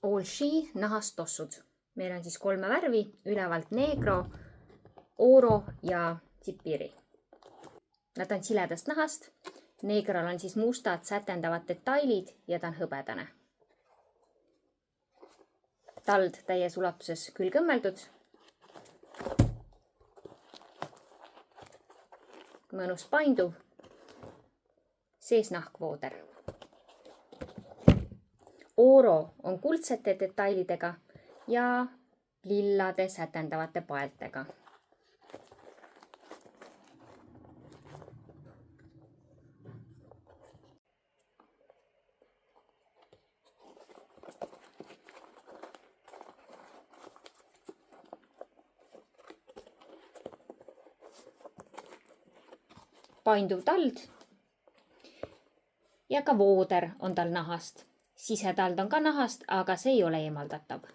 All She nahast tossud. Meil on siis 3 värvi, ülevalt Negro, Oro ja Tsipiri. Nad on siledast nahast. Negrol on siis mustad sätendavad detailid ja ta on hõbedane. Tald täies ulatuses külgõmmeldud. Mõnus painduv. Sees nahkvooder. Oro on kuldsete detailidega ja lillade sätendavate paeltega. Painduv tald ja ka vooder on tal nahast. Sisetald on ka nahast, aga see ei ole eemaldatav.